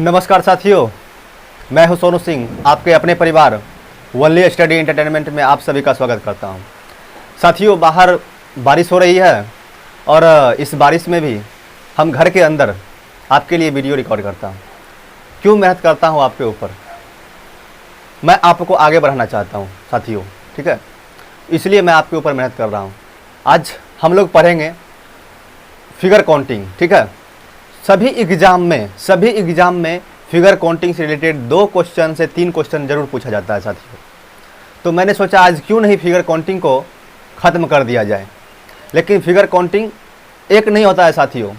नमस्कार साथियों, मैं हूं सोनू सिंह। आपके अपने परिवार वनली स्टडी एंटरटेनमेंट में आप सभी का स्वागत करता हूं। साथियों, बाहर बारिश हो रही है और इस बारिश में भी हम घर के अंदर आपके लिए वीडियो रिकॉर्ड करता हूं। क्यों मेहनत करता हूं आपके ऊपर? मैं आपको आगे बढ़ाना चाहता हूं साथियों, ठीक है। इसलिए मैं आपके ऊपर मेहनत कर रहा हूं। आज हम लोग पढ़ेंगे फिगर काउंटिंग, ठीक है। सभी एग्ज़ाम में फिगर काउंटिंग से रिलेटेड 2 क्वेश्चन से 3 क्वेश्चन जरूर पूछा जाता है साथियों। तो मैंने सोचा आज क्यों नहीं फिगर काउंटिंग को ख़त्म कर दिया जाए। लेकिन फिगर काउंटिंग एक नहीं होता है साथियों,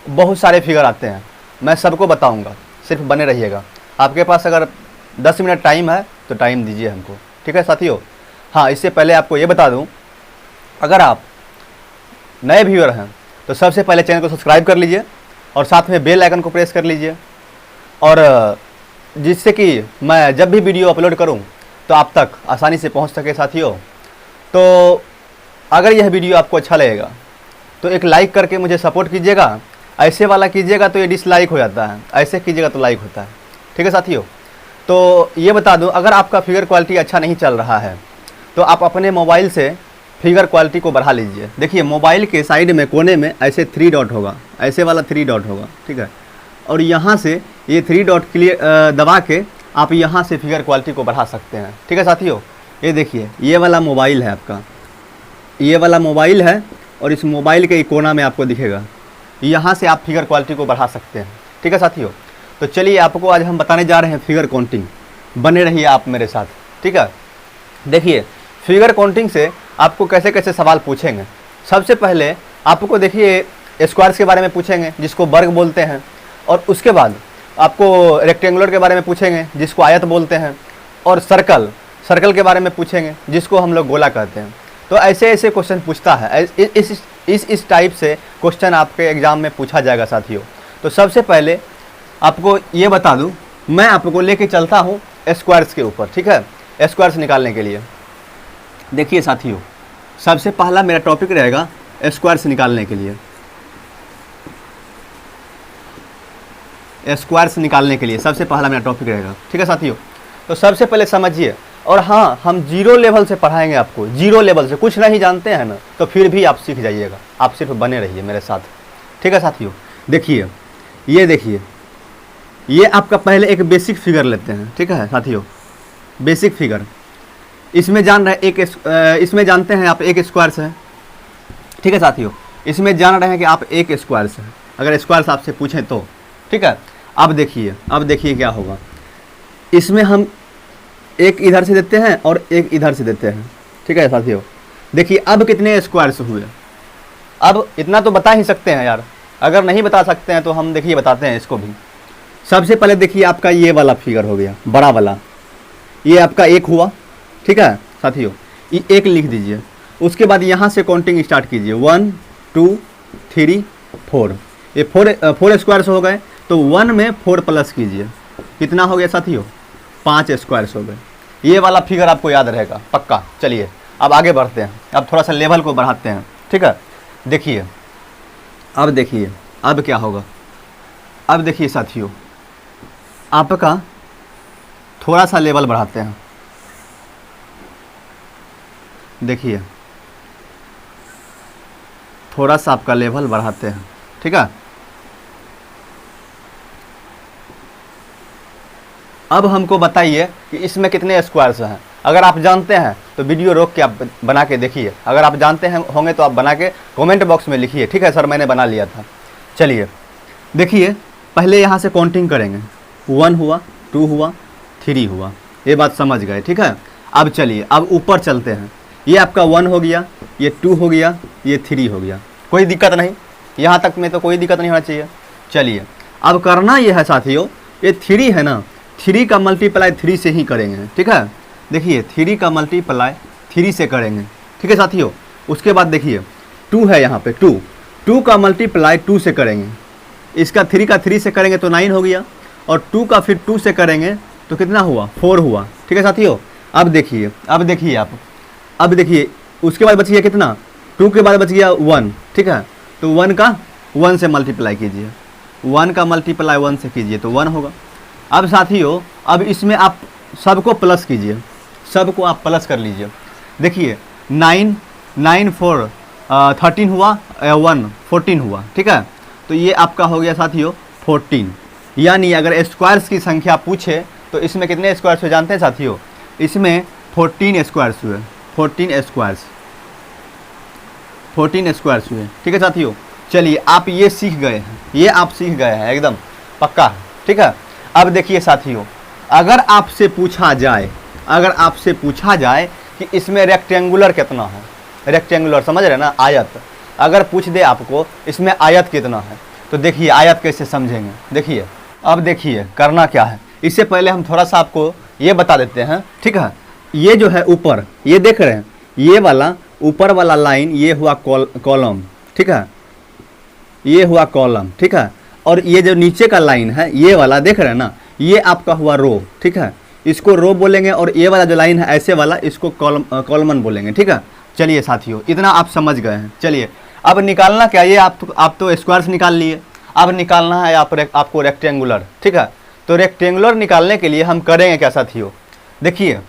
बहुत सारे फिगर आते हैं। मैं सबको बताऊंगा, सिर्फ बने रहिएगा। आपके पास अगर 10 मिनट टाइम है तो टाइम दीजिए हमको, ठीक है साथियों। हाँ, इससे पहले आपको ये बता दूँ, अगर आप नए व्यूअर हैं तो सबसे पहले चैनल को सब्सक्राइब कर लीजिए और साथ में बेल आइकन को प्रेस कर लीजिए, और जिससे कि मैं जब भी वीडियो अपलोड करूं तो आप तक आसानी से पहुंच सके साथियों। तो अगर यह वीडियो आपको अच्छा लगेगा तो एक लाइक करके मुझे सपोर्ट कीजिएगा। ऐसे वाला कीजिएगा तो ये डिसलाइक हो जाता है, ऐसे कीजिएगा तो लाइक होता है, ठीक है साथियों। तो ये बता दूँ, अगर आपका फिगर क्वालिटी अच्छा नहीं चल रहा है तो आप अपने मोबाइल से फिगर क्वालिटी को बढ़ा लीजिए। देखिए, मोबाइल के साइड में कोने में ऐसे 3 डॉट होगा, ऐसे वाला 3 डॉट होगा, ठीक है। और यहाँ से ये 3 डॉट क्लियर दबा के आप यहाँ से फिगर क्वालिटी को बढ़ा सकते हैं, ठीक है साथियों। ये देखिए, ये वाला मोबाइल है आपका, ये वाला मोबाइल है और इस मोबाइल के कोना में आपको दिखेगा, यहाँ से आप फिगर क्वालिटी को बढ़ा सकते हैं, ठीक है साथियों। तो चलिए, आपको आज हम बताने जा रहे हैं फिगर काउंटिंग। बने रहिए आप मेरे साथ, ठीक है। देखिए, फिगर काउंटिंग से आपको कैसे कैसे सवाल पूछेंगे। सबसे पहले आपको देखिए स्क्वायर्स के बारे में पूछेंगे, जिसको वर्ग बोलते हैं, और उसके बाद आपको रेक्टेंगुलर के बारे में पूछेंगे, जिसको आयत बोलते हैं, और सर्कल के बारे में पूछेंगे, जिसको हम लोग गोला कहते हैं। तो ऐसे ऐसे क्वेश्चन पूछता है। इस टाइप से क्वेश्चन आपके एग्ज़ाम में पूछा जाएगा साथियों। तो सबसे पहले आपको ये बता दूँ, मैं आपको लेके चलता हूँ स्क्वायर्स के ऊपर, ठीक है, स्क्वायर्स निकालने के लिए। देखिए साथियों, सबसे पहला मेरा टॉपिक रहेगा स्क्वायर्स निकालने के लिए। स्क्वायर्स निकालने के लिए सबसे पहला मेरा टॉपिक रहेगा, ठीक है साथियों। तो सबसे पहले समझिए, और हाँ, हम 0 लेवल से पढ़ाएंगे आपको, 0 लेवल से। कुछ नहीं जानते हैं ना, तो फिर भी आप सीख जाइएगा। आप सिर्फ बने रहिए मेरे साथ, ठीक है साथियों। देखिए, ये देखिए, ये आपका पहले एक बेसिक फिगर लेते हैं, ठीक है साथियों। बेसिक फिगर इसमें इसमें जानते हैं आप 1 स्क्वायर्स है, ठीक है साथियों। इसमें जान रहे हैं कि आप 1 स्क्वायर्स है, अगर स्क्वायर्स आपसे पूछें तो, ठीक है। अब देखिए क्या होगा। इसमें हम 1 इधर से देते हैं और 1 इधर से देते हैं, ठीक है साथियों। देखिए, अब कितने स्क्वायर्स हुए? अब इतना तो बता ही सकते हैं यार। अगर नहीं बता सकते हैं तो हम देखिए बताते हैं इसको भी। सबसे पहले देखिए, आपका ये वाला फिगर हो गया, बड़ा वाला, ये आपका 1 हुआ, ठीक है साथियों। ये 1 लिख दीजिए। उसके बाद यहाँ से काउंटिंग स्टार्ट कीजिए, 1 2 3 4। ये 4 स्क्वायर्स हो गए। तो 1 में 4 प्लस कीजिए, कितना हो गया साथियों? 5 स्क्वायर्स हो गए। ये वाला फिगर आपको याद रहेगा पक्का। चलिए, अब आगे बढ़ते हैं। अब थोड़ा सा लेवल को बढ़ाते हैं, ठीक है। देखिए, अब क्या होगा। अब देखिए साथियों, आपका थोड़ा सा लेवल बढ़ाते हैं। देखिए, थोड़ा सा आपका लेवल बढ़ाते हैं, ठीक है। अब हमको बताइए कि इसमें कितने स्क्वायर्स हैं। अगर आप जानते हैं तो वीडियो रोक के आप बना के देखिए। अगर आप जानते हैं होंगे तो आप बना के कमेंट बॉक्स में लिखिए, ठीक है। सर, मैंने बना लिया था। चलिए देखिए, पहले यहाँ से काउंटिंग करेंगे। 1 हुआ, 2 हुआ, 3 हुआ। ये बात समझ गए, ठीक है। अब चलिए, अब ऊपर चलते हैं। ये आपका 1 हो गया, ये 2 हो गया, ये 3 हो गया। कोई दिक्कत नहीं, यहाँ तक में तो कोई दिक्कत नहीं होना चाहिए। चलिए, अब करना ये है साथियों, ये 3 है ना, 3 का मल्टीप्लाई 3 से ही करेंगे, ठीक है। देखिए, 3 का मल्टीप्लाई 3 से करेंगे, ठीक है साथियों। उसके बाद देखिए, 2 है यहाँ पे, 2 का मल्टीप्लाई 2 से करेंगे। इसका 3 का 3 से करेंगे तो 9 हो गया, और 2 का फिर 2 से करेंगे तो कितना हुआ? 4 हुआ, ठीक है साथियों। अब देखिए उसके बाद बच गया कितना? 2 के बाद बच गया 1, ठीक है। तो 1 का 1 से मल्टीप्लाई कीजिए, 1 का मल्टीप्लाई 1 से कीजिए तो 1 होगा। अब साथियों अब इसमें आप सबको प्लस कीजिए, सबको आप प्लस कर लीजिए। देखिए 9 9 4 13 हुआ, 1 14 हुआ, ठीक है। तो ये आपका हो गया साथियों 14। यानी अगर स्क्वायर्स की संख्या पूछे तो इसमें कितने स्क्वायर्स हुए जानते हैं साथियों? इसमें 14 स्क्वायर्स हुए, 14 स्क्वायर्स हुए, ठीक है साथियों। चलिए आप ये सीख गए हैं, ये आप सीख गए हैं एकदम पक्का, ठीक है। अब देखिए साथियों, अगर आपसे पूछा जाए कि इसमें रेक्टेंगुलर कितना है, रेक्टेंगुलर समझ रहे ना, आयत, अगर पूछ दे आपको इसमें आयत कितना है, तो देखिए आयत कैसे समझेंगे। देखिए अब देखिए करना क्या है, इससे पहले हम थोड़ा सा आपको ये बता देते हैं, ठीक है। ये जो है ऊपर, ये देख रहे हैं, ये वाला ऊपर वाला लाइन ये हुआ कॉलम, ठीक है, ये हुआ कॉलम, ठीक है। और ये जो नीचे का लाइन है ये वाला देख रहे हैं ना, ये आपका हुआ रो, ठीक है, इसको रो बोलेंगे। और ये वाला जो लाइन है ऐसे वाला, इसको कॉलमन बोलेंगे, ठीक है। चलिए साथियों इतना आप समझ गए हैं। चलिए अब निकालना क्या, ये आप तो स्क्वायर्स निकाल लिए, अब निकालना है आपको रेक्टेंगुलर, ठीक है। तो रेक्टेंगुलर निकालने के लिए हम करेंगे क्या साथियों? देखिए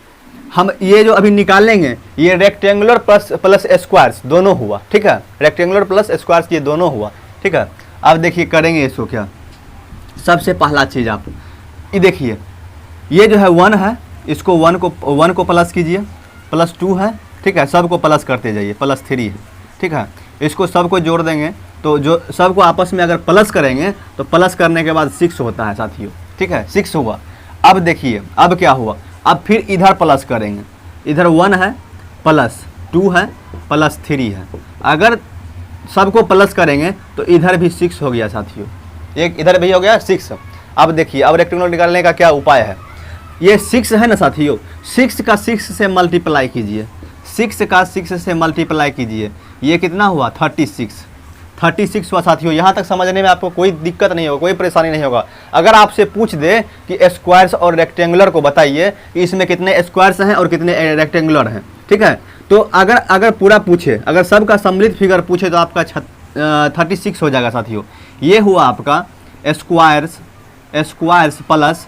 हम ये जो अभी निकालेंगे ये रेक्टेंगुलर प्लस स्क्वायर्स दोनों हुआ, ठीक है, रेक्टेंगुलर प्लस स्क्वायर्स ये दोनों हुआ, ठीक है। अब देखिए करेंगे इसको क्या, सबसे पहला चीज़ आप ये देखिए, ये जो है 1 है, इसको 1 को प्लस कीजिए, +2 है, ठीक है, सबको प्लस करते जाइए, +3 है, ठीक है। इसको सबको जोड़ देंगे तो जो सबको आपस में अगर प्लस करेंगे तो प्लस करने के बाद 6 होता है साथियों, ठीक है, 6 हुआ। अब देखिए अब क्या हुआ, अब फिर इधर प्लस करेंगे, इधर 1 है, +2 है, +3 है। अगर सबको प्लस करेंगे तो इधर भी 6 हो गया साथियों, एक इधर भी हो गया 6। अब देखिए अब रेक्टेंगुलर निकालने का क्या उपाय है, ये 6 है ना साथियों, 6 का 6 से मल्टीप्लाई कीजिए, 6 का 6 से मल्टीप्लाई कीजिए, ये कितना हुआ 36 हुआ साथियों। यहाँ तक समझने में आपको कोई दिक्कत नहीं होगा, कोई परेशानी नहीं होगा। अगर आपसे पूछ दे कि स्क्वायर्स और रेक्टेंगुलर को बताइए कि इसमें कितने स्क्वायर्स हैं और कितने रेक्टेंगुलर हैं, ठीक है। तो अगर पूरा पूछे, अगर सबका सम्मिलित फिगर पूछे तो आपका 36 हो जाएगा साथियों। ये हुआ आपका स्क्वायर्स प्लस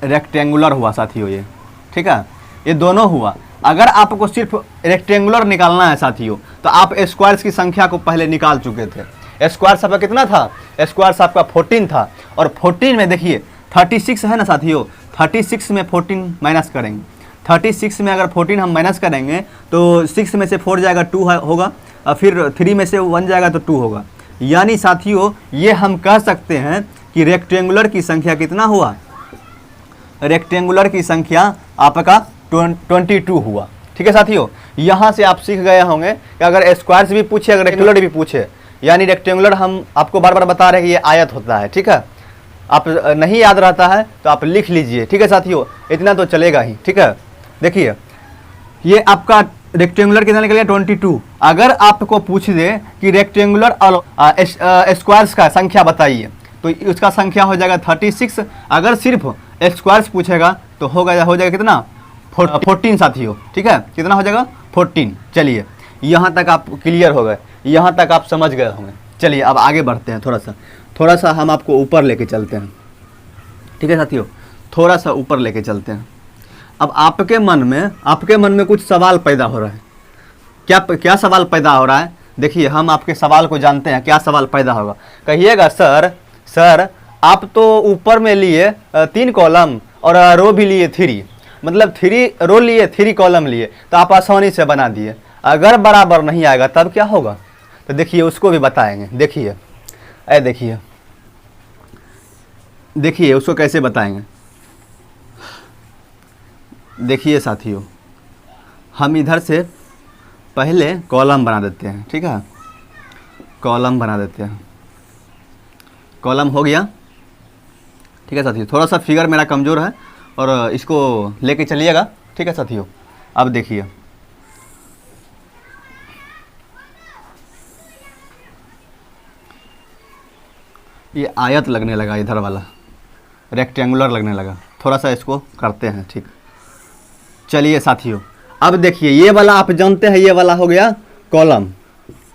रेक्टेंगुलर हुआ साथियों ये, ठीक है, ये दोनों हुआ। अगर आपको सिर्फ रेक्टेंगुलर निकालना है साथियों तो आप स्क्वायर्स की संख्या को पहले निकाल चुके थे। स्क्वायर्स आपका कितना था, स्क्वायर्स आपका 14 था, और 14 में देखिए 36 है ना साथियों, 36 में 14 माइनस करेंगे, 36 में अगर 14 हम माइनस करेंगे तो 6 में से 4 जाएगा 2 होगा, और फिर 3 में से 1 जाएगा तो 2 होगा। यानी साथियों ये हम कह सकते हैं कि रेक्टेंगुलर की संख्या कितना हुआ, रेक्टेंगुलर की संख्या आपका 22 हुआ, ठीक है साथियों। यहाँ से आप सीख गए होंगे कि अगर स्क्वायर्स भी पूछे, अगर रेक्टेंगुलर भी पूछे, यानी रेक्टेंगुलर हम आपको बार बार बता रहे हैं कि ये आयत होता है, ठीक है। आप नहीं याद रहता है तो आप लिख लीजिए, ठीक है साथियों, इतना तो चलेगा ही, ठीक है। देखिए ये आपका रेक्टेंगुलर कितना निकल गया 22। अगर आपको पूछ दे कि रेक्टेंगुलर और स्क्वायर्स का संख्या बताइए तो उसका संख्या हो जाएगा 36। अगर सिर्फ स्क्वायर्स पूछेगा तो हो जाएगा कितना 14 साथियों, ठीक है, कितना हो जाएगा 14। चलिए यहाँ तक आप क्लियर हो गए, यहाँ तक आप समझ गए होंगे। चलिए अब आगे बढ़ते हैं, थोड़ा सा हम आपको ऊपर लेके चलते हैं, ठीक है साथियों, थोड़ा सा ऊपर लेके चलते हैं। अब आपके मन में कुछ सवाल पैदा हो रहा है। क्या सवाल पैदा हो रहा है? देखिए हम आपके सवाल को जानते हैं, क्या सवाल पैदा होगा। कहिएगा सर आप तो ऊपर में लिए 3 कॉलम और रो भी लिए 3, मतलब 3 रो लिए 3 कॉलम लिए, तो आप आसानी से बना दिए। अगर बराबर नहीं आएगा तब क्या होगा? तो देखिए उसको भी बताएंगे। देखिए उसको कैसे बताएंगे। देखिए साथियों, हम इधर से पहले कॉलम बना देते हैं, ठीक है, कॉलम बना देते हैं। कॉलम हो गया, ठीक है साथियों। थोड़ा सा फिगर मेरा कमज़ोर है और इसको लेके चलिएगा, ठीक है साथियों। अब देखिए ये आयत लगने लगा, इधर वाला रेक्टेंगुलर लगने लगा। थोड़ा सा इसको करते हैं, ठीक। चलिए साथियों अब देखिए ये वाला आप जानते हैं, ये वाला हो गया कॉलम,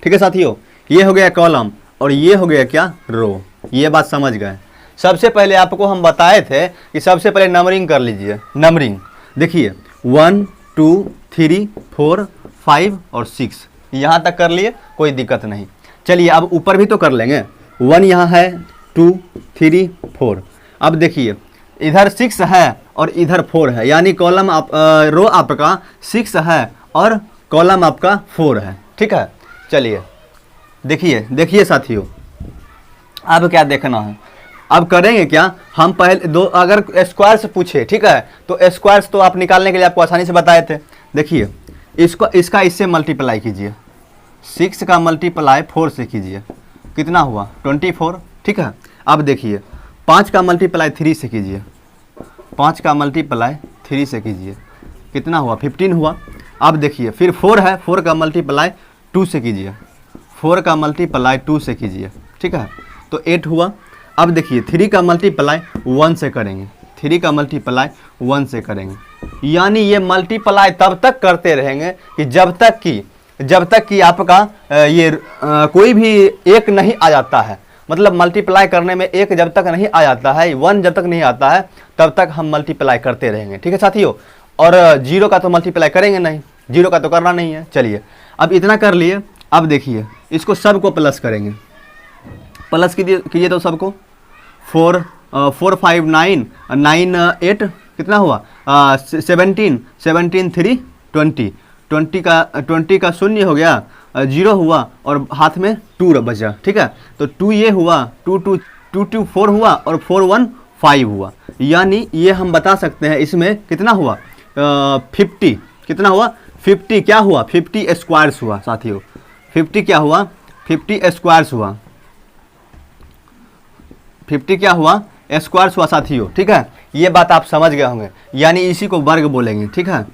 ठीक है साथियों। ये हो गया कॉलम और ये हो गया क्या, रो। ये बात समझ गए। सबसे पहले आपको हम बताए थे कि सबसे पहले नंबरिंग कर लीजिए। नंबरिंग देखिए 1 2 3 4 5 और 6 यहाँ तक कर लिए, कोई दिक्कत नहीं। चलिए अब ऊपर भी तो कर लेंगे। 1 यहाँ है, 2 3 4। अब देखिए इधर 6 है और इधर 4 है, यानी कॉलम आप रो आपका 6 है और कॉलम आपका 4 है। ठीक है, चलिए देखिए साथियों, अब क्या देखना है। अब करेंगे क्या, हम पहले दो अगर स्क्वायर्स पूछे, ठीक है, तो स्क्वायर्स तो आप निकालने के लिए आपको आसानी से बताए थे। देखिए इसका इससे मल्टीप्लाई कीजिए, 6 का मल्टीप्लाई 4 से कीजिए, कितना हुआ 24। ठीक है, अब देखिए 5 का मल्टीप्लाई 3 से कीजिए, 5 का मल्टीप्लाई 3 से कीजिए, कितना हुआ 15 हुआ। अब देखिए फिर 4 है, 4 का मल्टीप्लाई 2 से कीजिए, 4 का मल्टीप्लाई 2 से कीजिए। ठीक है, तो 8 हुआ। अब देखिए 3 का मल्टीप्लाई 1 से करेंगे, 3 का मल्टीप्लाई 1 से करेंगे, यानी ये मल्टीप्लाई तब तक करते रहेंगे कि जब तक कि आपका ये कोई भी एक नहीं आ जाता है। मतलब मल्टीप्लाई करने में एक जब तक नहीं आ जाता है, 1 जब तक नहीं आता है, तब तक हम मल्टीप्लाई करते रहेंगे। ठीक है साथियों, और 0 का तो मल्टीप्लाई करेंगे नहीं, 0 का तो करना नहीं है। चलिए अब इतना कर लिए। अब देखिए इसको सबको प्लस करेंगे, प्लस कीजिए तो सबको। 4 5 9 9 8 कितना हुआ 17 17 3 20 20 का शून्य हो गया, 0 हुआ और हाथ में 2 बचा। ठीक है, तो 2 ये हुआ, 2 4 हुआ और 4 1 5 हुआ, यानी ये हम बता सकते हैं इसमें कितना हुआ 50। कितना हुआ 50, क्या हुआ 50 स्क्वायर्स हुआ साथियों। 50 क्या हुआ 50 स्क्वायर्स हुआ, 50 क्या हुआ स्क्वायर्स हुआ साथियों। ठीक है, ये बात आप समझ गए होंगे, यानी इसी को वर्ग बोलेंगे। ठीक है,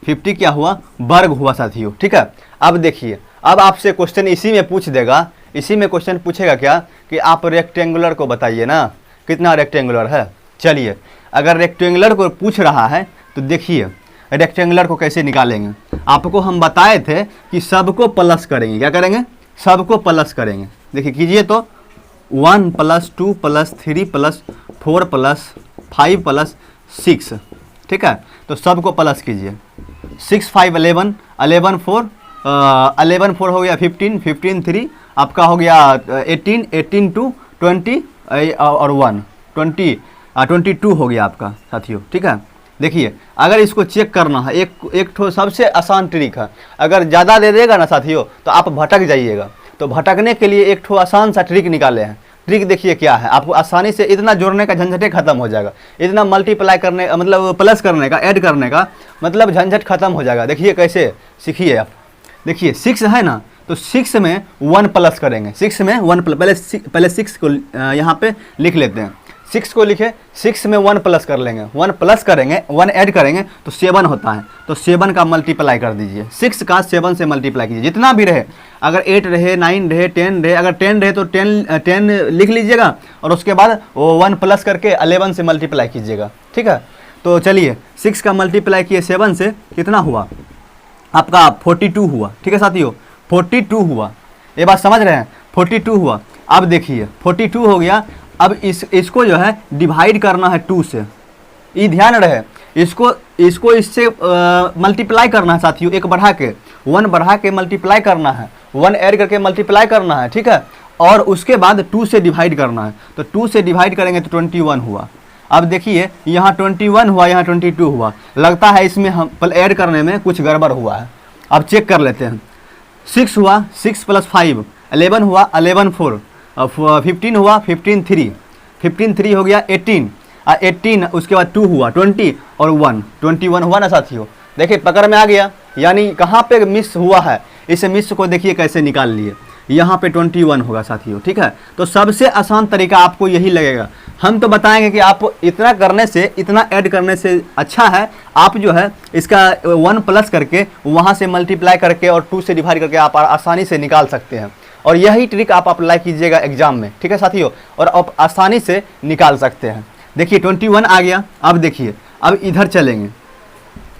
50 क्या हुआ वर्ग हुआ साथियों। ठीक है, अब देखिए, अब आपसे क्वेश्चन इसी में पूछ देगा, इसी में क्वेश्चन पूछेगा क्या कि आप रेक्टेंगुलर को बताइए ना, कितना रेक्टेंगुलर है। चलिए अगर रेक्टेंगुलर को पूछ रहा है तो देखिए रेक्टेंगुलर को कैसे निकालेंगे। आपको हम बताए थे कि सबको प्लस करेंगे, क्या करेंगे सबको प्लस करेंगे। देखिए कीजिए तो 1 + 2 + 3 + 4 + 5 + 6। ठीक है, तो सबको प्लस कीजिए। 6 5 11 11 4 11 4 हो गया 15 15 3 आपका हो गया 18 18 2 20 और 1 22 हो गया आपका साथियों। ठीक है, देखिए अगर इसको चेक करना है, एक ठो सबसे आसान ट्रिक है। अगर ज़्यादा दे देगा ना साथियों तो आप भटक जाइएगा, तो भटकने के लिए एक ठो आसान सा ट्रिक निकाले हैं। ट्रिक देखिए क्या है, आपको आसानी से इतना जोड़ने का झंझटे खत्म हो जाएगा, इतना मल्टीप्लाई करने मतलब प्लस करने का, ऐड करने का मतलब झंझट खत्म हो जाएगा। देखिए कैसे, सीखिए आप। देखिए 6 है ना, तो 6 में 1 प्लस करेंगे, 6 में 1 पहले 6 को यहाँ पे लिख लेते हैं। 6 को लिखे, 6 में 1 प्लस कर लेंगे, 1 प्लस करेंगे, 1 ऐड करेंगे तो 7 होता है। तो 7 का मल्टीप्लाई कर दीजिए, 6 का 7 से मल्टीप्लाई कीजिए, जितना भी रहे, अगर 8 रहे 9 रहे 10 रहे, अगर 10 रहे तो 10 लिख लीजिएगा और उसके बाद वो 1 प्लस करके 11 से मल्टीप्लाई कीजिएगा। ठीक है, तो चलिए 6 का मल्टीप्लाई किए 7 से, कितना हुआ आपका 42 हुआ। ठीक है साथियों, 42 हुआ, ये बात समझ रहे हैं, 42 हुआ। अब देखिए 42 हो गया, अब इसको जो है डिवाइड करना है 2 से, ये ध्यान रहे, इसको इससे मल्टीप्लाई करना है साथियों, एक बढ़ा के 1 बढ़ा के मल्टीप्लाई करना है, 1 ऐड करके मल्टीप्लाई करना है। ठीक है, और उसके बाद 2 से डिवाइड करना है, तो 2 से डिवाइड करेंगे तो 21 हुआ। अब देखिए यहाँ 21 हुआ, यहाँ 22 हुआ, लगता है इसमें हम ऐड करने में कुछ गड़बड़ हुआ है। अब चेक कर लेते हैं। 6 हुआ, 6 + 5 11 हुआ, 11 4 15 हुआ, 15 3 15 3 हो गया 18 18, उसके बाद 2 हुआ 20 और 1 21 हुआ ना साथियों। देखिए पकड़ में आ गया, यानी कहाँ पे मिस हुआ है, इस मिस को देखिए कैसे निकाल लिए, यहाँ पे 21 होगा साथियों। ठीक है, तो सबसे आसान तरीका आपको यही लगेगा। हम तो बताएंगे कि आप इतना करने से, इतना ऐड करने से अच्छा है आप जो है इसका 1 प्लस करके वहाँ से मल्टीप्लाई करके और 2 से डिवाइड करके आप आसानी से निकाल सकते हैं, और यही ट्रिक आप अप्लाई कीजिएगा एग्जाम में। ठीक है साथियों, और आप आसानी से निकाल सकते हैं। देखिए 21 आ गया। अब देखिए, अब इधर चलेंगे,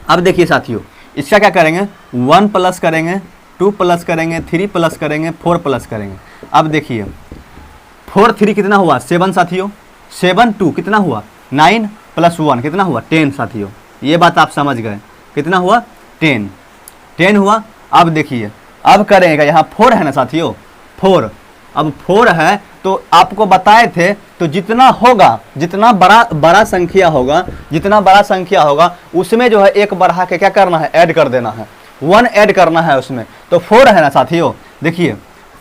अब देखिए साथियों इसका क्या करेंगे, 1 प्लस करेंगे 2 प्लस करेंगे, 3 प्लस करेंगे, 4 प्लस करेंगे। अब देखिए 4 3 कितना हुआ 7 साथियों, 7 2 कितना हुआ 9 प्लस 1 कितना हुआ 10 साथियों। ये बात आप समझ गए, कितना हुआ 10 हुआ। अब देखिए अब करेंगे, यहाँ 4 है ना साथियों, 4, अब 4 है तो आपको बताए थे, तो जितना होगा, जितना बड़ा संख्या होगा, जितना बड़ा संख्या होगा उसमें जो है एक बढ़ा के क्या करना है, ऐड कर देना है, 1 ऐड करना है उसमें। तो 4 है ना साथियों, देखिए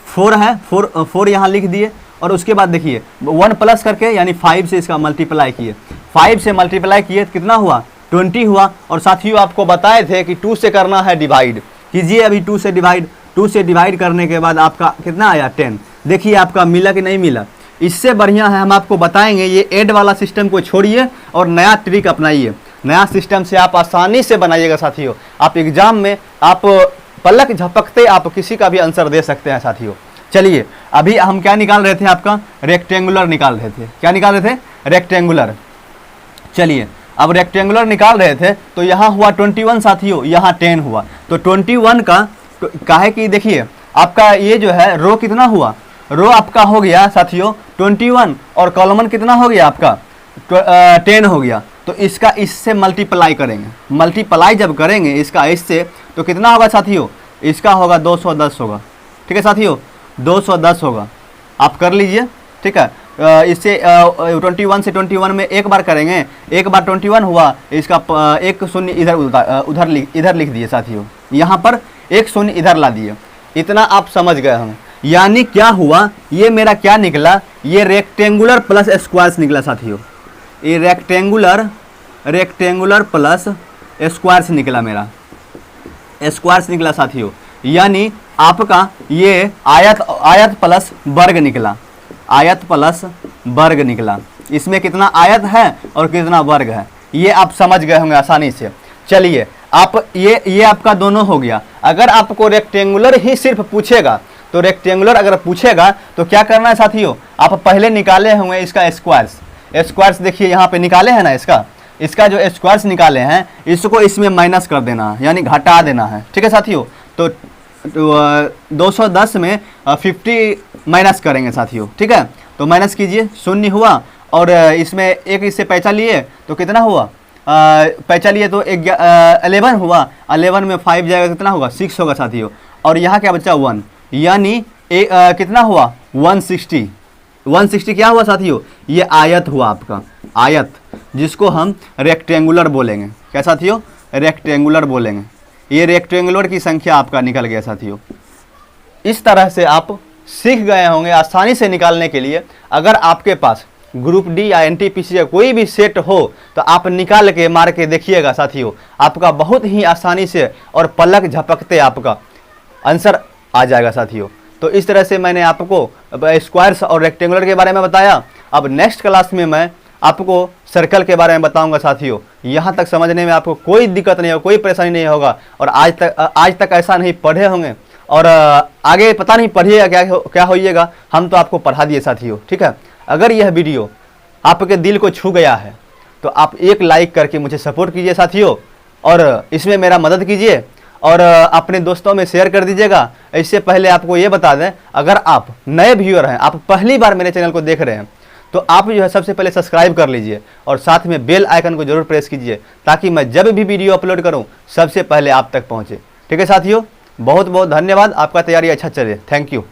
4 है, 4 यहाँ लिख दिए। और उसके बाद देखिए 1 प्लस करके यानी 5 से इसका मल्टीप्लाई किए, 5 से मल्टीप्लाई किए तो कितना हुआ 20 हुआ। और साथियों आपको बताए थे कि 2 से करना है डिवाइड, कीजिए अभी 2 से डिवाइड। 2 से डिवाइड करने के बाद आपका कितना आया 10। देखिए आपका मिला कि नहीं मिला। इससे बढ़िया है हम आपको बताएंगे, ये ऐड वाला सिस्टम को छोड़िए और नया ट्रिक अपनाइए। नया सिस्टम से आप आसानी से बनाइएगा साथियों। आप एग्जाम में आप पलक झपकते आप किसी का भी आंसर दे सकते हैं साथियों। चलिए अभी हम क्या निकाल रहे थे, आपका रेक्टेंगुलर निकाल रहे थे। क्या निकाल रहे थे, रेक्टेंगुलर। चलिए अब रेक्टेंगुलर निकाल रहे थे तो यहाँ हुआ 21 साथियों, यहाँ 10 हुआ। तो 21 का काहे कि देखिए आपका ये जो है रो कितना हुआ, रो आपका हो गया साथियों 21 और कॉलम कितना हो गया आपका 10 हो गया। तो इसका इससे मल्टीप्लाई करेंगे, मल्टीप्लाई जब करेंगे इसका इससे तो कितना होगा साथियों, इसका होगा 210 होगा। ठीक है साथियों, 210 होगा, आप कर लीजिए। ठीक है, इससे 21 से 21 में एक बार करेंगे, एक बार 21 हुआ, इसका एक शून्य इधर लिख दिए साथियों, यहाँ पर एक शून्य इधर ला दिए। इतना आप समझ गए हम। यानी क्या हुआ, ये मेरा क्या निकला, ये रेक्टेंगुलर प्लस स्क्वायर्स निकला साथियों। ये रेक्टेंगुलर प्लस स्क्वायर्स निकला, मेरा स्क्वायर्स निकला साथियों। यानी आपका ये आयत प्लस वर्ग निकला, आयत प्लस वर्ग निकला। इसमें कितना आयत है और कितना वर्ग है, ये आप समझ गए होंगे आसानी से। चलिए आप ये आपका दोनों हो गया। अगर आपको रेक्टेंगुलर ही सिर्फ पूछेगा तो रेक्टेंगुलर अगर पूछेगा तो क्या करना है साथियों, आप पहले निकाले होंगे इसका स्क्वायर्स। स्क्वायर्स देखिए यहाँ पे निकाले हैं ना, इसका जो स्क्वायर्स निकाले हैं इसको इसमें माइनस कर देना है, यानी घटा देना है। ठीक है साथियों, तो 210 में 50 माइनस करेंगे साथियों। ठीक है, तो माइनस कीजिए, शून्य हुआ और इसमें एक इससे पैसा लिए तो कितना हुआ, पैसा लिए तो 11 हुआ, 11 में 5 जाएगा कितना होगा 6 होगा साथियों। और यहाँ क्या बचा 1, यानी कितना हुआ 160 क्या हुआ साथियों, ये आयत हुआ आपका, आयत जिसको हम रेक्टेंगुलर बोलेंगे। क्या साथियों, रेक्टेंगुलर बोलेंगे। ये रेक्टेंगुलर की संख्या आपका निकल गया साथियों। इस तरह से आप सीख गए होंगे आसानी से निकालने के लिए। अगर आपके पास ग्रुप डी या एनटीपीसी या कोई भी सेट हो तो आप निकाल के मार के देखिएगा साथियों, आपका बहुत ही आसानी से और पलक झपकते आपका आंसर आ जाएगा साथियों। तो इस तरह से मैंने आपको स्क्वायर्स और रेक्टेंगुलर के बारे में बताया। अब नेक्स्ट क्लास में मैं आपको सर्कल के बारे में बताऊंगा साथियों। यहाँ तक समझने में आपको कोई दिक्कत नहीं होगा, कोई परेशानी नहीं होगा। और आज तक ऐसा नहीं पढ़े होंगे और आगे पता नहीं पढ़िएगा क्या होइएगा, हम तो आपको पढ़ा दिए साथियों। ठीक है, अगर यह वीडियो आपके दिल को छू गया है तो आप एक लाइक करके मुझे सपोर्ट कीजिए साथियों, और इसमें मेरा मदद कीजिए और अपने दोस्तों में शेयर कर दीजिएगा। इससे पहले आपको ये बता दें, अगर आप नए व्यूअर हैं, आप पहली बार मेरे चैनल को देख रहे हैं, तो आप जो है सबसे पहले सब्सक्राइब कर लीजिए और साथ में बेल आइकन को जरूर प्रेस कीजिए, ताकि मैं जब भी वीडियो अपलोड करूं सबसे पहले आप तक पहुंचे। ठीक है साथियों, बहुत बहुत धन्यवाद। आपका तैयारी अच्छा चले। Thank you.